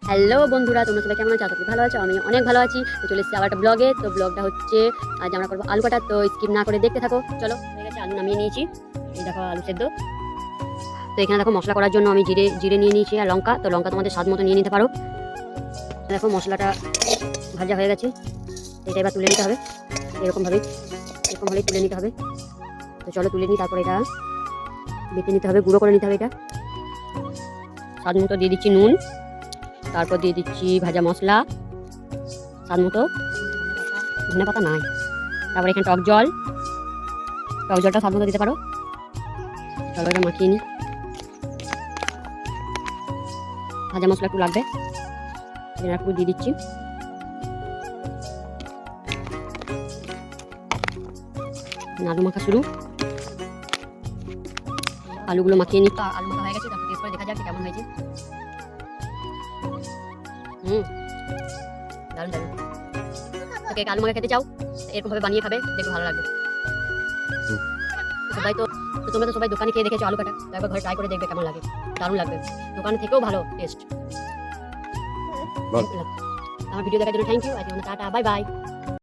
Hello বন্ধুরা, তোমরা সবাই কেমন আছো? আশা করি ভালো আছো। আমি অনেক ভালো আছি। তো চলে এসেছি আবার একটা ব্লগে। তো ব্লগটা হচ্ছে আজ আমরা করবো আলু কাটা। তো স্কিপ না করে দেখতে থাকো। চলো, হয়ে গেছে, আলু নামিয়ে নিয়েছি। এই দেখো আলু সেদ্ধ। তো এখানে দেখো মশলা করার জন্য আমি জিরে জিরে নিয়ে নিয়েছি আর লঙ্কা। তো লঙ্কা তোমাদের স্বাদ মতো নিয়ে নিতে পারো। দেখো মশলাটা ভাজা হয়ে গেছে। এটা এবার তুলে নিতে হবে। এরকম হলেই তুলে নিতে হবে। তো চলো তুলে নিই, তারপর এটা বেটে নিতে হবে, গুঁড়ো করে নিতে হবে। এটা স্বাদ মতো দিয়ে দিচ্ছি নুন, তারপর দিয়ে দিচ্ছি ভাজা মশলা স্বাদ মতো, ধনে পাতা নাই, তারপর এখানে টক জলটা স্বাদ মতো দিতে পারো। চলো এটা মাখিয়ে নিই। ভাজা মশলা একটু লাগবে, একটু দিয়ে দিচ্ছি। আলু মাখা শুরু। আলুগুলো মাখিয়ে নিই। আলু মাখা হয়ে গেছে, তারপর টেস্ট করে দেখা যাক কেমন হয়েছে। দারুণ দারুণ। তোকে আলু মাখা খেতে চাও, এরকম ভাবে বানিয়ে খাবে, দেখবে ভালো লাগবে। সবাই তো তোমরা তো সবাই দোকানে খেয়ে দেখেছো আলু কাটা, তো একবার ঘরে ট্রাই করে দেখবে কেমন লাগে। দারুণ লাগবে, দোকানে থেকেও ভালো টেস্ট। আমার ভিডিও দেখার জন্য থ্যাংক ইউ। আজকে টাটা, বাই বাই।